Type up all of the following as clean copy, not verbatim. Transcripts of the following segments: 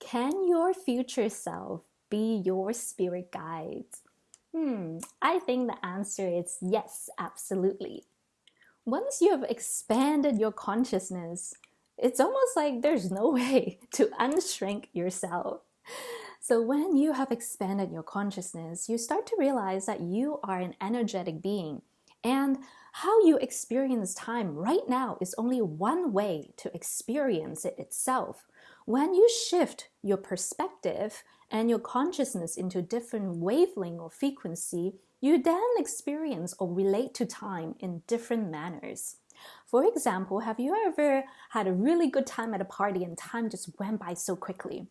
Can your future self be your spirit guide? I think the answer is yes, absolutely. Once you have expanded your consciousness, it's almost like there's no way to unshrink yourself. So when you have expanded your consciousness, you start to realize that you are an energetic being. And how you experience time right now is only one way to experience it itself. When you shift your perspective and your consciousness into different wavelength or frequency, you then experience or relate to time in different manners. For example, have you ever had a really good time at a party and time just went by so quickly?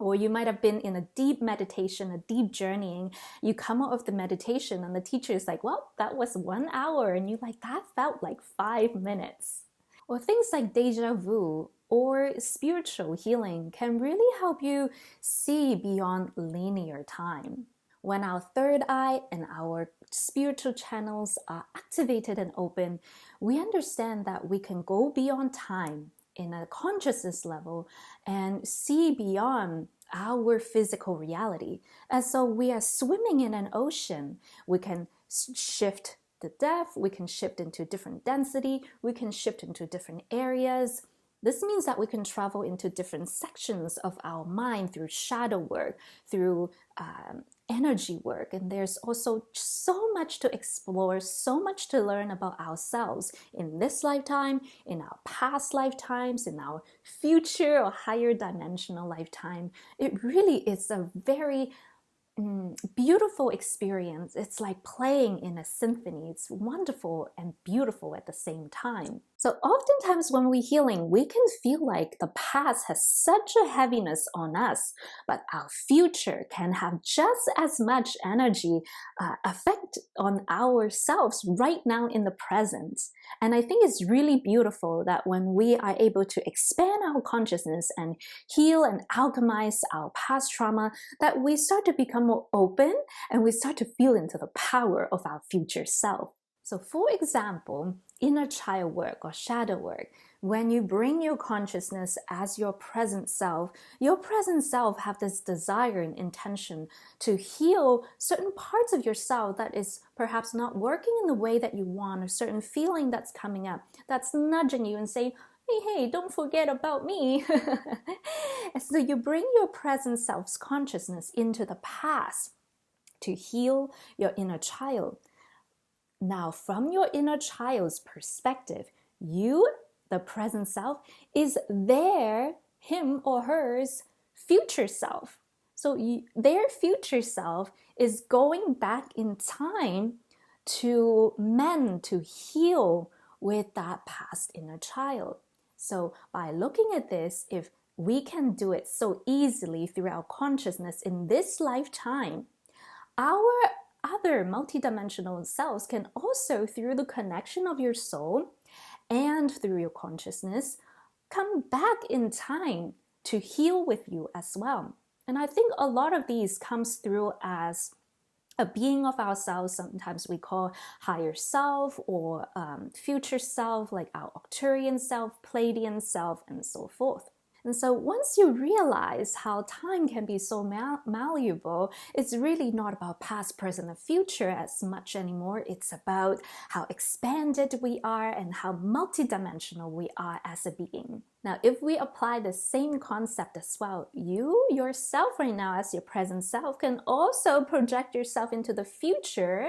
Or you might have been in a deep meditation, a deep journeying. You come out of the meditation and the teacher is like, well, that was 1 hour. And you're like, that felt like 5 minutes. Or things like deja vu or spiritual healing can really help you see beyond linear time. When our third eye and our spiritual channels are activated and open, we understand that we can go beyond time in a consciousness level and see beyond our physical reality. And so we are swimming in an ocean. We can shift the depth, we can shift into different density, we can shift into different areas. This means that we can travel into different sections of our mind through shadow work, through energy work. And there's also so much to explore, so much to learn about ourselves in this lifetime, in our past lifetimes, in our future or higher dimensional lifetime. It really is a very beautiful experience. It's like playing in a symphony. It's wonderful and beautiful at the same time. So oftentimes when we're healing, we can feel like the past has such a heaviness on us, but our future can have just as much energy effect on ourselves right now in the present. And I think it's really beautiful that when we are able to expand our consciousness and heal and alchemize our past trauma, that we start to become more open and we start to feel into the power of our future self. So for example, inner child work or shadow work, when you bring your consciousness as your present self have this desire and intention to heal certain parts of yourself that is perhaps not working in the way that you want, or certain feeling that's coming up, that's nudging you and saying, hey, don't forget about me. And so you bring your present self's consciousness into the past to heal your inner child. Now, from your inner child's perspective, you, the present self, is him or hers future self. So their future self is going back in time to mend, to heal with that past inner child. So by looking at this, if we can do it so easily through our consciousness in this lifetime, our other multidimensional selves can also, through the connection of your soul and through your consciousness, come back in time to heal with you as well. And I think a lot of these comes through as a being of ourselves. Sometimes we call higher self or future self, like our Arcturian self, Pleiadian self, and so forth. And so once you realize how time can be so malleable, it's really not about past, present, and future as much anymore. It's about how expanded we are and how multidimensional we are as a being. Now, if we apply the same concept as well, you yourself right now as your present self can also project yourself into the future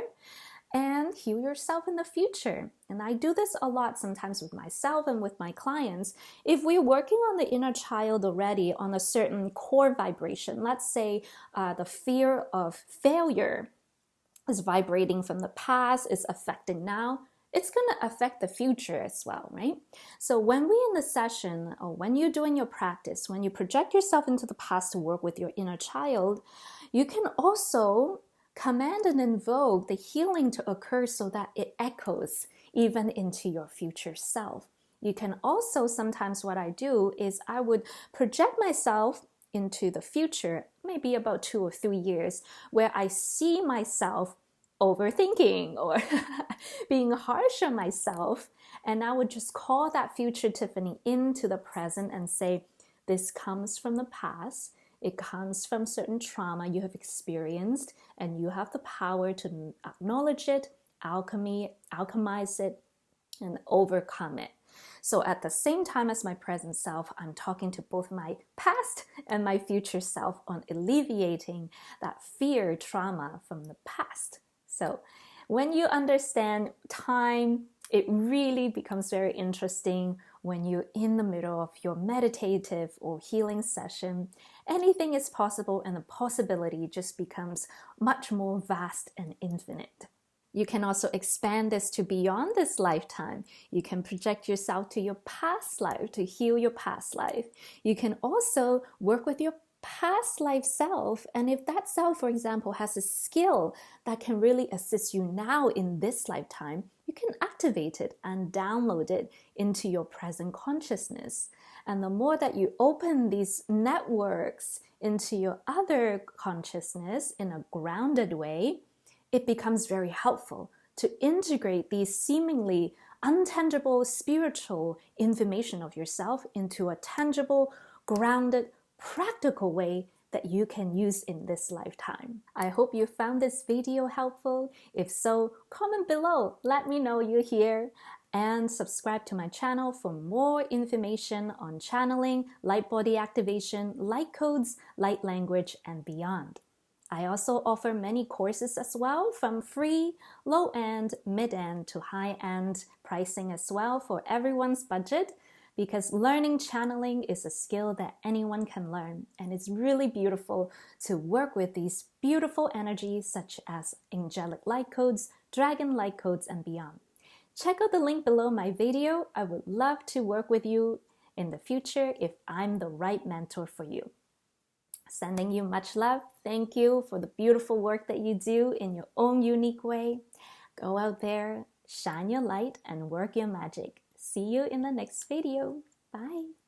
and heal yourself in the future. And I do this a lot sometimes with myself and with my clients. If we're working on the inner child already on a certain core vibration, let's say the fear of failure is vibrating from the past, is affecting now, it's going to affect the future as well, right? So when we in the session, or when you're doing your practice, when you project yourself into the past to work with your inner child, you can also command and invoke the healing to occur so that it echoes even into your future self. You can also, sometimes what I do is I would project myself into the future, maybe about 2 or 3 years, where I see myself overthinking or being harsh on myself. And I would just call that future Tiffany into the present and say, This comes from the past. It comes from certain trauma you have experienced, and you have the power to acknowledge it, alchemize it, and overcome it. So at the same time as my present self, I'm talking to both my past and my future self on alleviating that fear trauma from the past. So when you understand time, it really becomes very interesting when you're in the middle of your meditative or healing session. Anything is possible, and the possibility just becomes much more vast and infinite. You can also expand this to beyond this lifetime. You can project yourself to your past life to heal your past life. You can also work with your past life self, and if that self, for example, has a skill that can really assist you now in this lifetime, you can activate it and download it into your present consciousness. And the more that you open these networks into your other consciousness in a grounded way, it becomes very helpful to integrate these seemingly untangible spiritual information of yourself into a tangible, grounded, practical way that you can use in this lifetime. I hope you found this video helpful. If so, comment below, let me know you're here, and subscribe to my channel for more information on channeling, light body activation, light codes, light language, and beyond. I also offer many courses as well, from free, low-end, mid-end to high-end pricing as well for everyone's budget, because learning channeling is a skill that anyone can learn, and it's really beautiful to work with these beautiful energies such as angelic light codes, dragon light codes, and beyond. Check out the link below my video. I would love to work with you in the future if I'm the right mentor for you. Sending you much love. Thank you for the beautiful work that you do in your own unique way. Go out there, shine your light, and work your magic. See you in the next video. Bye.